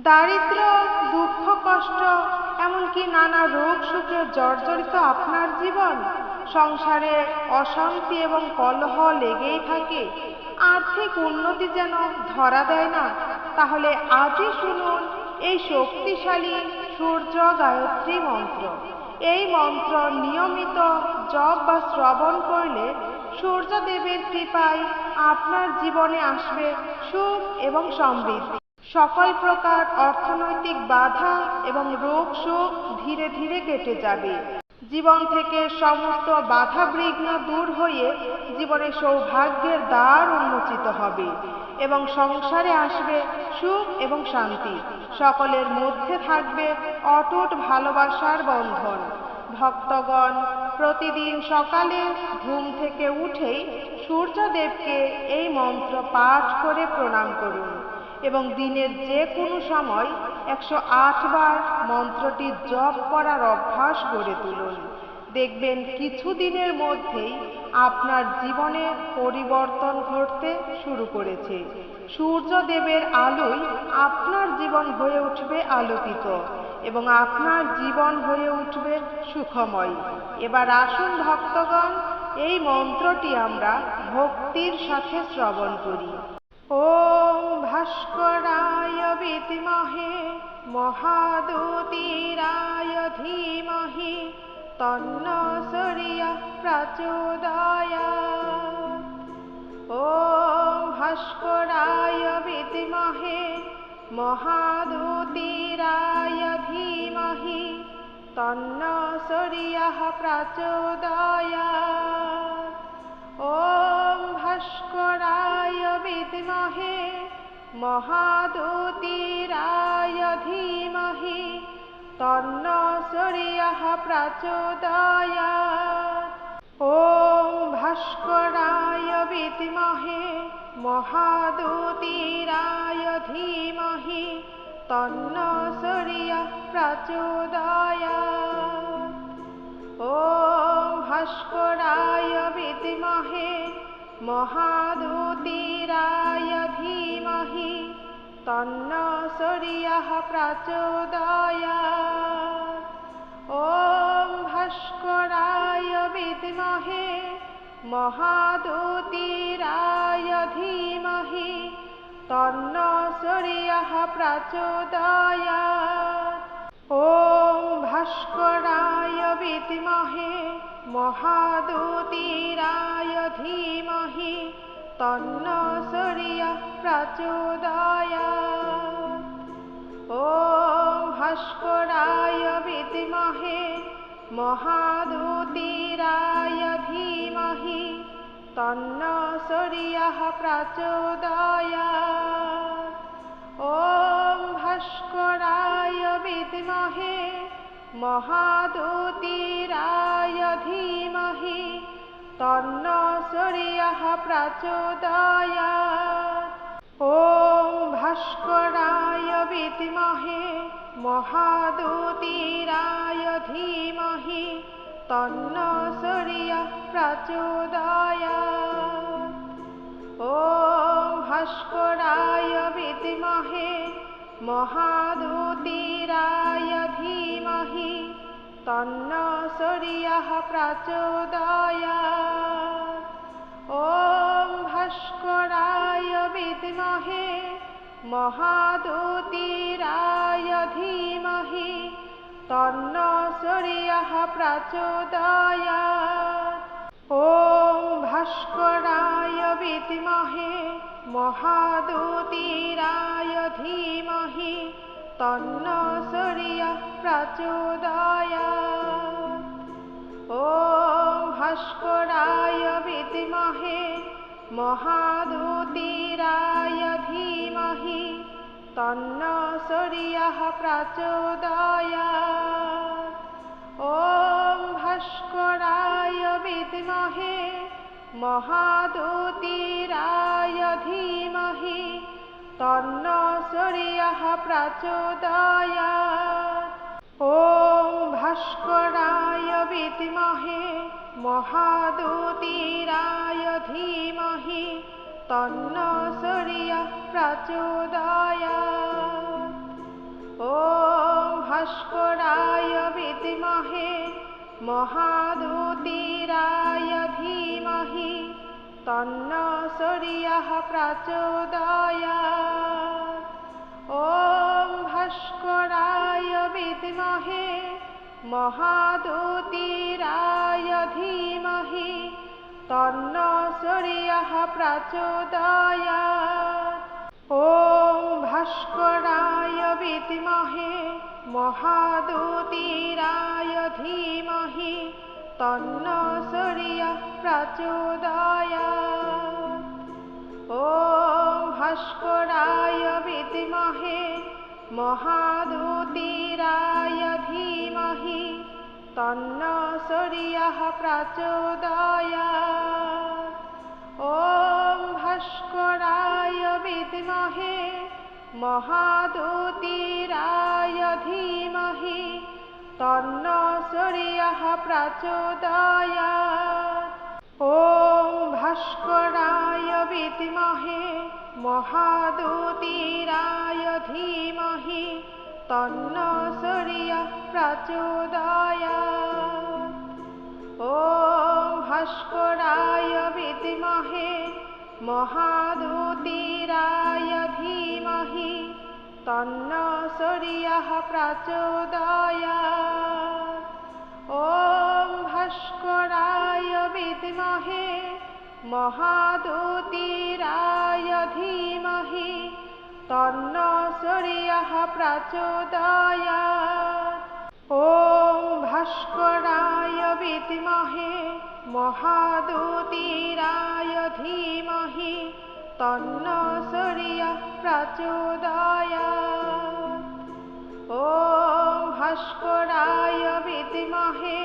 দারিদ্র, দুঃখ, কষ্ট, এমনকি নানা রোগ শোকে জর্জরিত আপনার জীবন। সংসারে অশান্তি এবং কলহ লেগেই থাকে, আর্থিক উন্নতি যেন ধরা দেয় না। তাহলে আজই শুনুন এই শক্তিশালী সূর্য গায়ত্রী মন্ত্র। এই মন্ত্র নিয়মিত জপ বা শ্রবণ করলে সূর্যদেবের কৃপায় আপনার জীবনে আসবে সুখ এবং সমৃদ্ধি। সকল প্রকার অর্থনৈতিক বাধা এবং রোগ শোক ধীরে ধীরে কেটে যাবে। জীবন থেকে সমস্ত বাধা বিঘ্ন দূর হয়ে জীবনে সৌভাগ্যের দ্বার উন্মোচিত হবে এবং সংসারে আসবে সুখ এবং শান্তি। সকলের মধ্যে থাকবে অটুট ভালোবাসার বন্ধন। ভক্তগণ প্রতিদিন সকালে ঘুম থেকে উঠেই সূর্যদেবকে এই মন্ত্র পাঠ করে প্রণাম করুন এবং দিনের যে কোনো সময় 108 বার মন্ত্রটি জপ করার অভ্যাস গড়ে তুলুন। দেখবেন কিছুদিনের মধ্যেই আপনার জীবনে পরিবর্তন ঘটতে শুরু করেছে। সূর্যদেবের আলোয় আপনার জীবন হয়ে উঠবে আলোকিত এবং আপনার জীবন হয়ে উঠবে সুখময়। এবার আসুন ভক্তগণ, এই মন্ত্রটি আমরা ভক্তির সাথে শ্রবণ করি। ওম ভাস্করায় বিদ্মহে মহাদুতিরায় ধীমহি তন্নো সূর্যঃ প্রচোদয়াৎ। ওম ভাস্করায় বিদ্মহে মহাদুতিরায় ধীমহি তন্নো সূর্যঃ প্রচোদয়াৎ। ওম ভাস্করায় বিদ্মহে মহাদুতিরায় ধীমহি তন্নো সূর্যঃ প্রচোদয়াৎ। ওম ভাস্করায় বিদ্মহে মহাদুতিরায় ধীমহি তন্নো সূর্যঃ প্রচোদয়াৎ। ওম ভাস্করায় বিদ্মহে মহাদুতিরায় ধীমহি তন্নো সূর্যঃ প্রচোদয়াৎ। ওম ভাস্করায় বিদ্মহে মহাদুতিরায় ধীমহি তন্নো সূর্যঃ প্রচোদয়াৎ। ওম ভাস্করায় বিদ্মহে মহাদুতিরায় ধীমহি তন্নো সূর্যঃ প্রচোদয়াৎ। ওম ভাস্করায় বিদ্মহে মহাদুতিরায় ধীমহি তন্নো সূর্যঃ প্রচোদয়াৎ। ওম ভাস্করায় বিদ্মহে মহাদুতিরায় ধীমহি তন্নো সূর্যঃ প্রচোদয়াৎ। ওম ভাস্করায় বিদ্মহে মহাদুতিরায় ধীমহি তন্নো সূর্যঃ প্রচোদয়াৎ। ওম ভাস্করায় বিদ্মহে মহাদুতিরায় ধীমহি তন্নো সূর্যঃ প্রচোদয়াৎ। ওম ভাস্করায় বিদ্মহে মহাদুতিরায় ধীমহি তন্নো সূর্যঃ প্রচোদয়াৎ। ওম ভাস্করায় বিদ্মহে মহাদুতিরায় ধীমহি তন্নো সূর্যঃ প্রচোদয়াৎ। ওম ভাস্করায় বিদ্মহে মহাদুতিরায় ধীমহি তন্নো সূর্যঃ প্রচোদয়াৎ। ওম ভাস্করায় বিদ্মহে মহাদুতিরায় ধীমহি তন্নো সূর্যঃ প্রচোদয়াৎ। ওম ভাস্করায় বিদ্মহে মহাদুতিরায় ধীমহি তন্নো সূর্যঃ প্রচোদয়াৎ। महादुतिराय धीमहि तन्नो सूर्यः प्रचोदयात्। ॐ भास्कराय विद्महे महादुतिराय धीमहि तन्नो सूर्यः प्रचोदयात्। ॐ भास्कराय विद्महे महादुतिराय धीमहि तन्नो सूर्यः प्रचोदयात्। ॐ भास्कराय विद्महे महादुतिराय धीमहि तन्नो सूर्यः प्रचोदयात्। ॐ भास्कराय विद्महे महादुतिराय धीमहि तन्नो सूर्यः प्रचोदयात्। ॐ भास्कराय विद्महे महादुतिराय धीमहि तन्नो सूर्यः प्रचोदयात्। ॐ भास्कराय विद्महे महादुतिराय धीमहि तन्नो सूर्यः प्रचोदयात्। ॐ भास्कराय विद्महे महादुतिराय धीमहि तन्नो सूर्यः प्रचोदयात्। ॐ भास्कराय विद्महे महादुतिराय धीमहि तन्नो सूर्यः प्रचोदयात्। ॐ भास्कराय विद्महे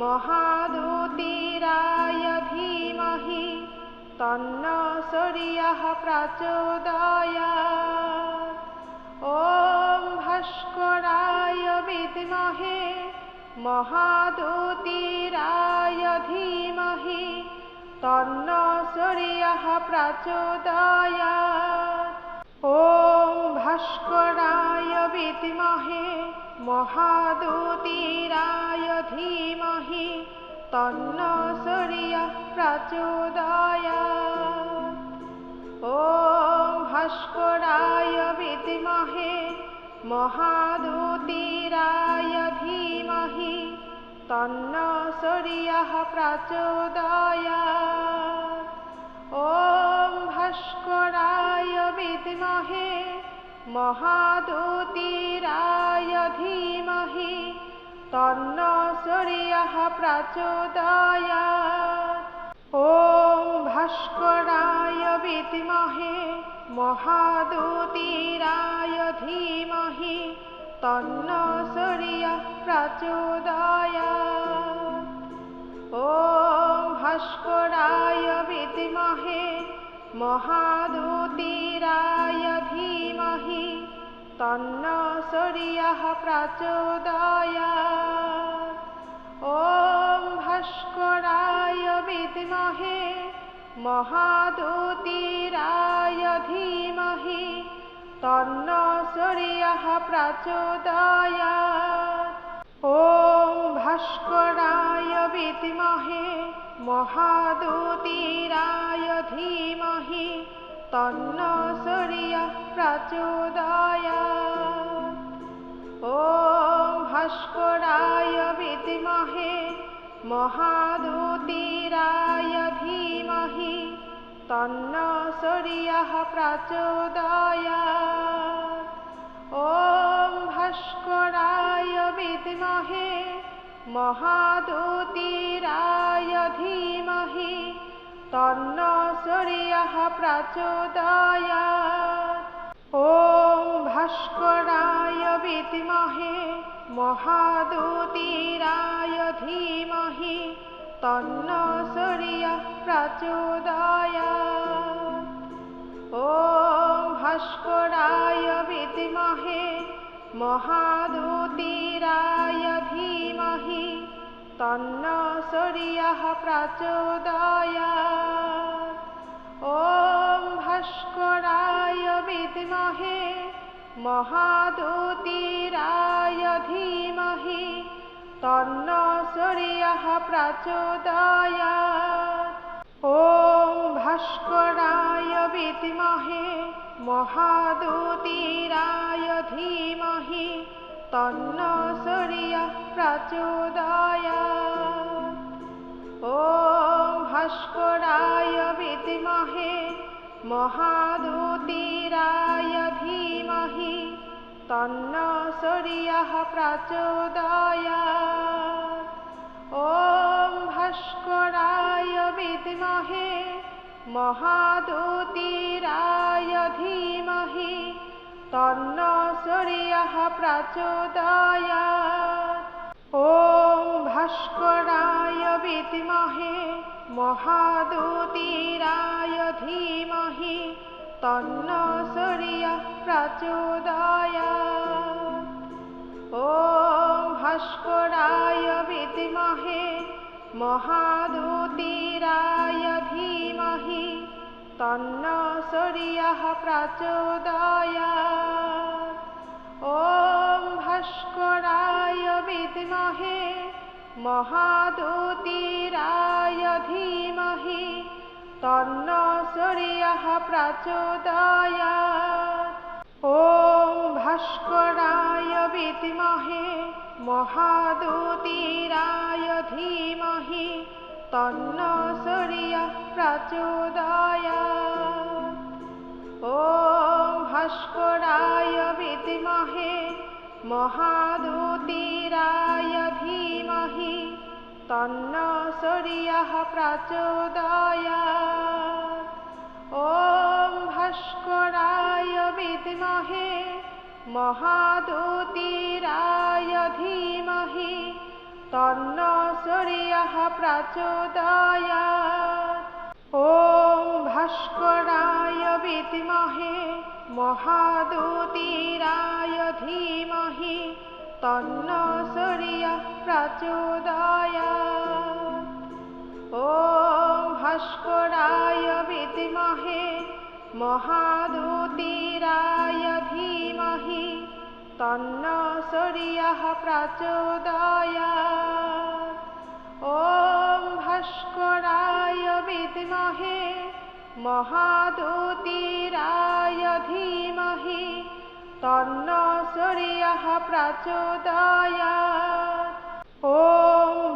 महादुतिराय धीमहि तन्नो सूर्यः प्रचोदयात्। ॐ भास्कराय विद्महे महादुतिराय धीमहि तन्नो सूर्यः प्रचोदयात्। ॐ भास्कराय विद्महे महादुतिराय धीमहि तन्नो सूर्यः प्रचोदयात्। ॐ भास्कराय विद्महे महादुतिराय धीमहि तन्नो सूर्यः प्रचोदयात्। ॐ भास्कराय विद्महे महादुतिराय धीमहि तन्नो सूर्यः प्रचोदयात्। ॐ भास्कराय विद्महे महादुतिराय धीमहि तन्नो सूर्यः प्रचोदयात्। ॐ भास्कराय विद्महे महादुतिराय धीमहि तन्नो सूर्यः प्रचोदयात्। ॐ भास्कराय विद्महे महादुतिराय धीमहि तन्नो सूर्यः प्रचोदयात्। ॐ भास्कराय विद्महे महादुतिराय धीमहि तन्नो सूर्यः प्रचोदयात्। ॐ भास्कराय विद्महे महादुतिराय धीमहि तन्नो सूर्यः प्रचोदयात्। ॐ भास्कराय विद्महे महादुतिराय धीमहि तन्नो सूर्यः प्रचोदयात्। ॐ भास्कराय विद्महे महादुतिराय धीमहि तन्नो सूर्यः प्रचोदयात्। ॐ भास्कराय विद्महे महादुतिराय धीमहि तन्नो सूर्यः प्रचोदयात्। ॐ भास्कराय विद्महे महादुतिराय धीमहि तन्न सूर्यः प्रचोदयात्। ॐ भास्कराय विद्महे महादुतीराय धीमहि तन्न सूर्यः प्रचोदयात्। ॐ भास्कराय विद्महे महादुतीराय धीमहि तन्न सूर्यः प्रचोदयात्। ॐ भास्कराय विद्महे महादुतीराय धीमहि तन्न सूर्यः प्रचोदयात्। ॐ भास्कराय विद्महे महादुतीराय धीमहि तन्न सूर्यः प्रचोदयात्। ॐ भास्कराय विद्महे महादुतीराय धीमहि तन्न सूर्यः प्रचोदयात्। ॐ भास्कराय विद्महे महादुतीराय धीमहि तन्न सूर्यः प्रचोदयात्। ॐ भास्कराय विद्महे महादुतीराय धीमहि तन्न सूर्यः प्रचोदयात्। ॐ भास्कराय विद्महे महादुतीराय धीमहि तन्न सूर्यः प्रचोदयात्। ॐ भास्कराय विद्महे महादुतीराय धीमहि तन्न सूर्यः प्रचोदयात्। ॐ भास्कराय विद्महे महादुतीराय धीमहि तन्न सूर्यः प्रचोदयात्। ॐ भास्कराय विद्महे महादुतीराय धीमहि तन्न सूर्यः प्रचोदयात्। ॐ भास्कराय विद्महे महादुतीराय धीमहि तन्न सूर्यः प्रचोदयात्। ॐ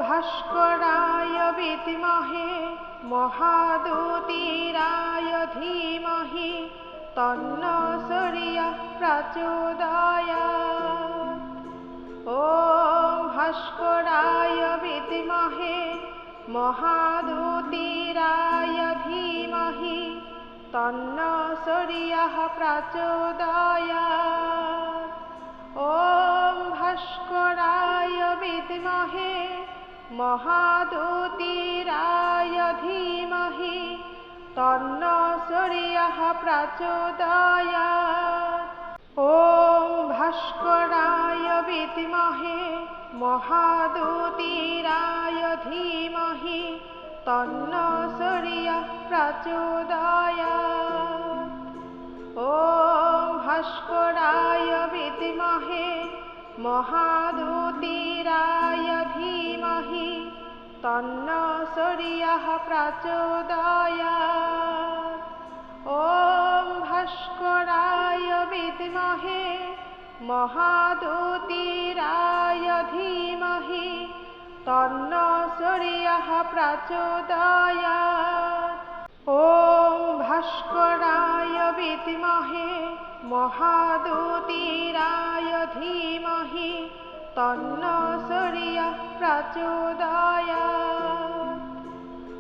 भास्कराय विद्महे महादुतीराय धीमहि तन्न सूर्यः प्रचोदयात्। ॐ भास्कराय विद्महे महादुतीराय धीमहि तन्न सूर्यः प्रचोदयात्। ॐ भास्कराय विद्महे महादुतीराय धीमहि तन्न सूर्यः प्रचोदयात्। ॐ भास्कराय विद्महे महादुतीराय धीमहि तन्न सूर्यः प्रचोदयात्। ॐ भास्कराय विद्महे महादुतीराय धीमहि तन्न सूर्यः प्रचोदयात्। ॐ भास्कराय विद्महे महादुतीराय धीमहि तन्न सूर्यः प्रचोदयात्। ॐ भास्कराय विद्महे महादुतीराय धीमहि तन्न सूर्यः प्रचोदयात्।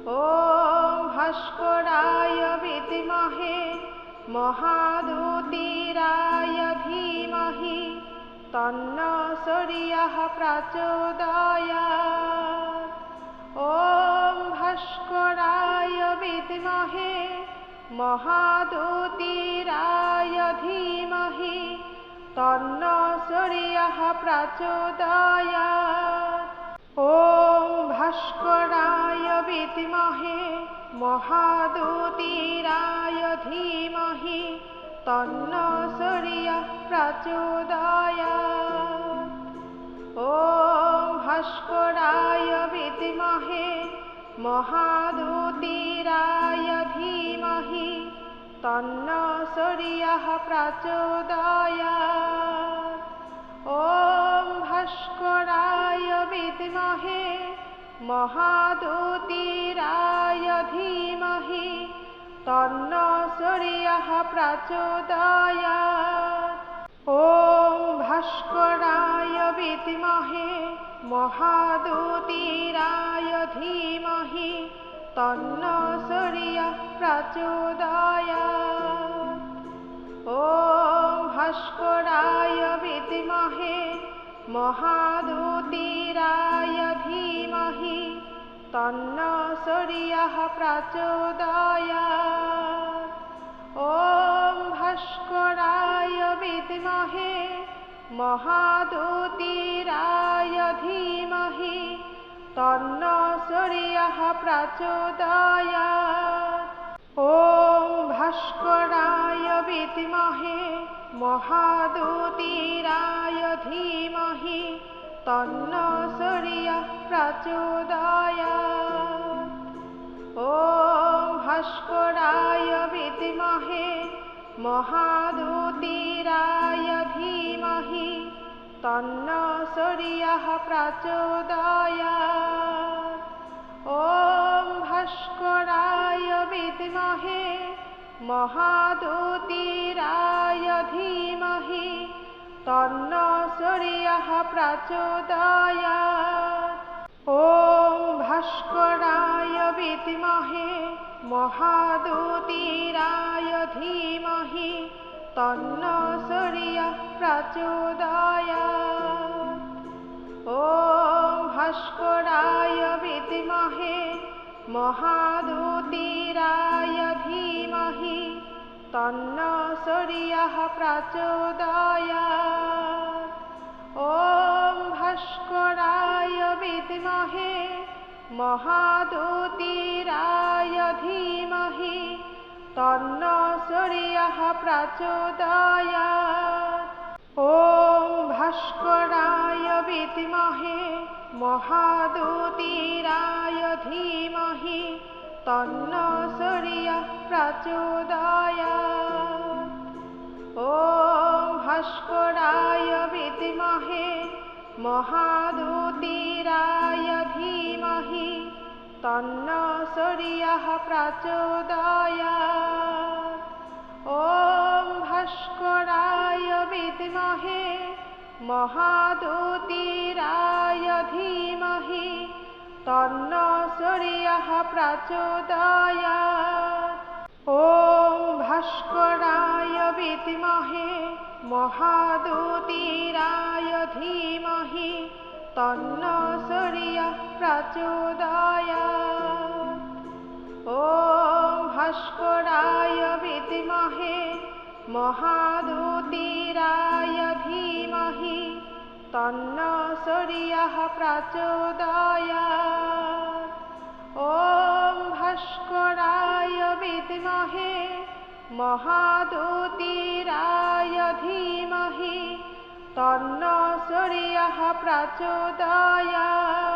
ॐ भास्कराय विद्महे महादुतीराय धीमहि तन्न सूर्यः प्रचोदयात्। ॐ भास्कराय विद्महे महादुतीराय धीमहि तन्न सूर्यः प्रचोदयात्। ॐ भास्कराय विद्महे महादुतीराय धीमहि तन्न सूर्यः प्रचोदयात्। ॐ भास्कराय महादुतिराय धीमहि तन्नो सूर्यः प्रचोदयात्। ॐ भास्कराय विद्महे महादुतिराय धीमहि तन्नो सूर्यः प्रचोदयात्। ॐ भास्कराय विद्महे महादुतिराय धीमहि तन्नो सूर्यः प्रचोदयात्। ॐ भास्कराय विद्महे महादुतिराय धीमहि तन्नो सूर्यः प्रचोदयात्। ॐ भास्कराय विद्महे महादुतिराय धीमहि तन्नो सूर्यः प्रचोदयात्। ॐ भास्कराय विद्महे महादुतिराय धीमहि तन्नो सूर्यः प्रचोदयात्। ॐ भास्कराय विद्महे महादुतिराय धीमहि तन्नो सूर्यः प्रचोदयात्। ॐ भास्कराय विद्महे महादुतिराय धीमहि तन्नो सूर्यः प्रचोदयात्। ॐ भास्कराय विद्महे महादुतिराय धीमहि तन्नो सूर्यः प्रचोदयात्। ॐ भास्कराय विद्महे महादुतिराय धीमहि तन्नो सूर्यः प्रचोदयात्। ॐ भास्कराय विद्महे महादुतिराय धीमहि तन्नो सूर्यः प्रचोदयात्। ॐ भास्कराय विद्महे महादुतिराय धीमहि तन्नो सूर्यः प्रचोदयात्। ॐ भास्कराय विद्महे महादुतिराय धीमहि तन्नो सूर्यः प्रचोदयात्। ॐ भास्कराय विद्महे महादुतिराय धीमहि तन्नो सूर्यः प्रचोदयात्। ॐ भास्कराय विद्महे महादुतिराय धीमहि तन्नो सूर्यः प्रचोदयात्। ॐ भास्कराय विद्महे महादुतिराय धीमहि तन्नो सूर्यः प्रचोदयात्। ॐ भास्कराय विद्महे महादुतिराय धीमहि तन्नो सूर्यः प्रचोदयात्।